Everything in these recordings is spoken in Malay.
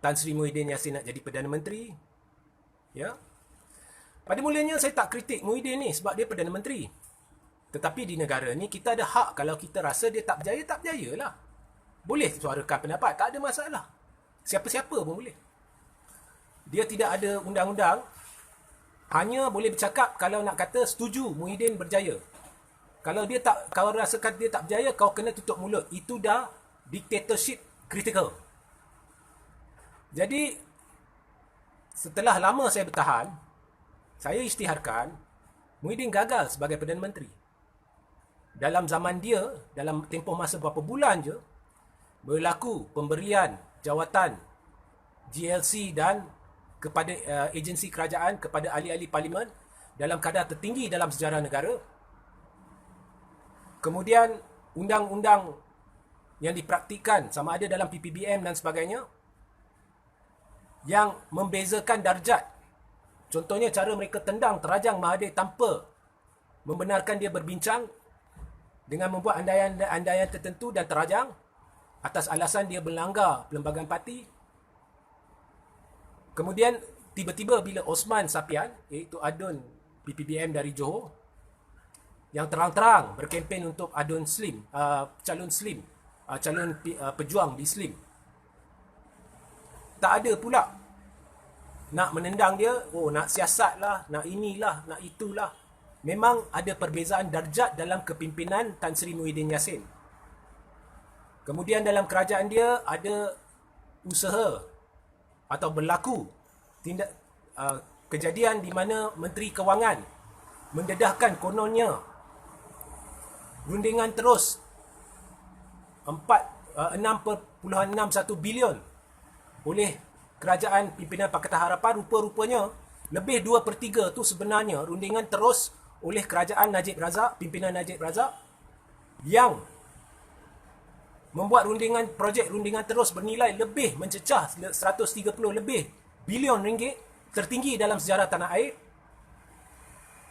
Tan Sri Muhyiddin Yassin nak jadi Perdana Menteri. Ya. Pada mulanya saya tak kritik Muhyiddin ni sebab dia Perdana Menteri. Tetapi di negara ni kita ada hak kalau kita rasa dia tak berjaya lah. Boleh suarakan pendapat, tak ada masalah. Siapa-siapa pun boleh. Dia tidak ada undang-undang, hanya boleh bercakap kalau nak kata setuju Muhyiddin berjaya. Kalau dia tak, kau rasakan dia tak berjaya, kau kena tutup mulut. Itu dah dictatorship critical. Jadi, setelah lama saya bertahan, saya isytiharkan Muhyiddin gagal sebagai Perdana Menteri. Dalam zaman dia, dalam tempoh masa berapa bulan je, berlaku pemberian jawatan GLC dan kepada agensi kerajaan kepada ahli-ahli parlimen dalam kadar tertinggi dalam sejarah negara. Kemudian undang-undang yang dipraktikkan sama ada dalam PPBM dan sebagainya yang membezakan darjat. Contohnya cara mereka tendang terajang Mahathir tanpa membenarkan dia berbincang dengan membuat andaian-andaian tertentu dan terajang atas alasan dia melanggar Perlembagaan Parti. Kemudian tiba-tiba bila Osman Sapian, iaitu adun PPBM dari Johor, yang terang-terang berkempen untuk adun Slim, calon Slim, calon pejuang di Slim, tak ada pula nak menendang dia, nak siasat lah, nak inilah, nak itulah. Memang ada perbezaan darjat dalam kepimpinan Tan Sri Muhyiddin Yassin. Kemudian dalam kerajaan dia ada usaha atau berlaku kejadian di mana Menteri Kewangan mendedahkan kononnya rundingan terus 6.61 bilion oleh kerajaan pimpinan Pakatan Harapan. Rupa-rupanya lebih 2/3 tu sebenarnya rundingan terus oleh kerajaan Najib Razak, pimpinan Najib Razak, yang membuat projek rundingan terus bernilai lebih mencecah 130 lebih bilion ringgit, tertinggi dalam sejarah tanah air.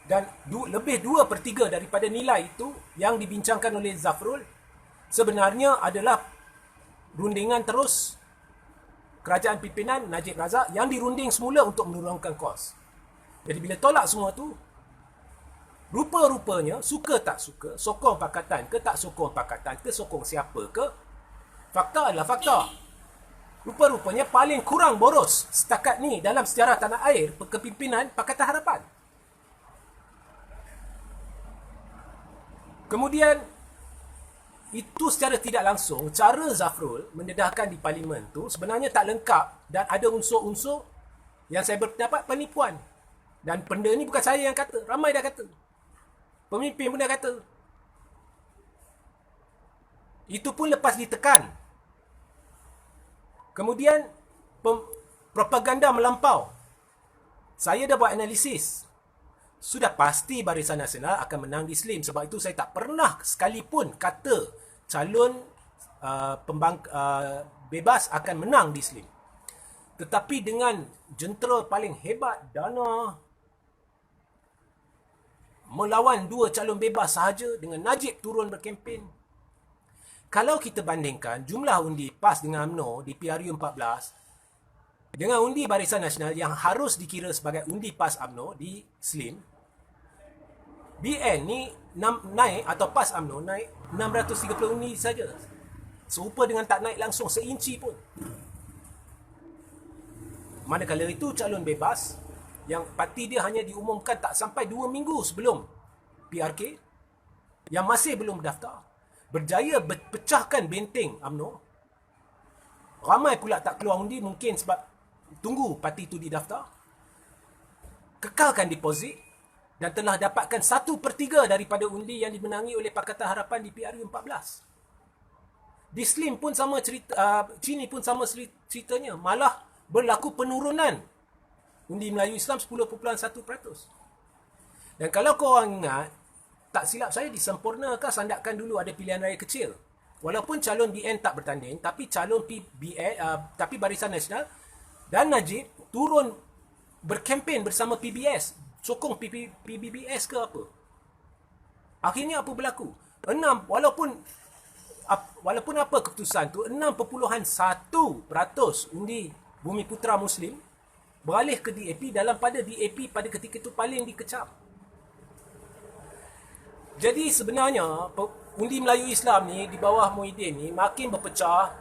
Dan lebih 2/3 daripada nilai itu yang dibincangkan oleh Zafrul sebenarnya adalah rundingan terus kerajaan pimpinan Najib Razak yang dirunding semula untuk menurunkan kos. Jadi bila tolak semua tu, rupa-rupanya suka tak suka, sokong pakatan ke tak sokong pakatan ke, sokong siapa ke, fakta adalah fakta. Rupa-rupanya paling kurang boros setakat ni dalam sejarah tanah air kepimpinan Pakatan Harapan. Kemudian itu secara tidak langsung, cara Zafrul mendedahkan di parlimen tu sebenarnya tak lengkap dan ada unsur-unsur yang saya berpendapat penipuan. Dan benda ni bukan saya yang kata, ramai dah kata. Pemimpin pun dah kata. Itu pun lepas ditekan. Kemudian propaganda melampau. Saya dah buat analisis. Sudah pasti Barisan Nasional akan menang di Slim. Sebab itu saya tak pernah sekalipun kata calon bebas akan menang di Slim. Tetapi dengan jentera paling hebat, Dana, melawan dua calon bebas sahaja dengan Najib turun berkempen. Kalau kita bandingkan jumlah undi PAS dengan UMNO di PRU 14 dengan undi Barisan Nasional yang harus dikira sebagai undi PAS UMNO di Slim, BN ni naik atau PAS UMNO naik 630 undi saja. Serupa dengan tak naik langsung seinci pun. Manakala itu calon bebas yang parti dia hanya diumumkan tak sampai 2 minggu sebelum PRK, yang masih belum daftar, berjaya pecahkan benteng UMNO. Ramai pula tak keluar undi mungkin sebab tunggu parti itu didaftar. Kekalkan deposit dan telah dapatkan 1/3 daripada undi yang dimenangi oleh Pakatan Harapan di PRU 14. Di Slim pun sama cerita, Cini pun sama ceritanya, malah berlaku penurunan undi Melayu Islam 10.1%. Dan kalau korang ingat, tak silap saya disempurnakan sandakan dulu ada pilihan raya kecil. Walaupun calon BN tak bertanding, tapi calon tapi Barisan Nasional dan Najib turun berkempen bersama PBS, sokong PBBS ke apa. Akhirnya apa berlaku? Walaupun apa keputusan tu, 6.1% undi Bumi Putra Muslim beralih ke DAP dalam pada DAP pada ketika itu paling dikecam. Jadi sebenarnya undi Melayu Islam ni di bawah Muhyiddin ni makin berpecah,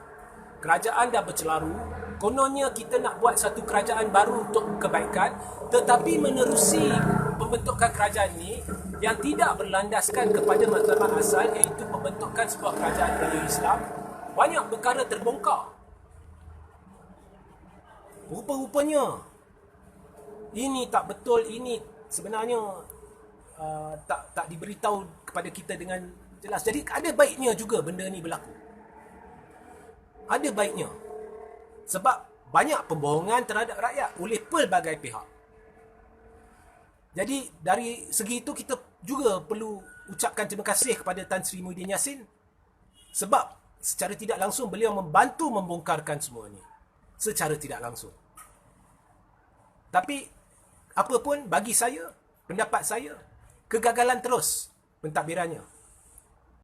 kerajaan dah bercelaru. Kononnya kita nak buat satu kerajaan baru untuk kebaikan, tetapi menerusi pembentukan kerajaan ni yang tidak berlandaskan kepada matlamat asal, iaitu pembentukan sebuah kerajaan Melayu Islam, banyak perkara terbongkar. Rupa-rupanya ini tak betul, ini sebenarnya tak diberitahu kepada kita dengan jelas. Jadi ada baiknya juga benda ni berlaku. Ada baiknya. Sebab banyak pembohongan terhadap rakyat oleh pelbagai pihak. Jadi dari segi itu kita juga perlu ucapkan terima kasih kepada Tan Sri Muhyiddin Yassin, sebab secara tidak langsung beliau membantu membongkarkan semua ini. Secara tidak langsung. Tapi apa pun bagi saya, pendapat saya, kegagalan terus pentadbirannya.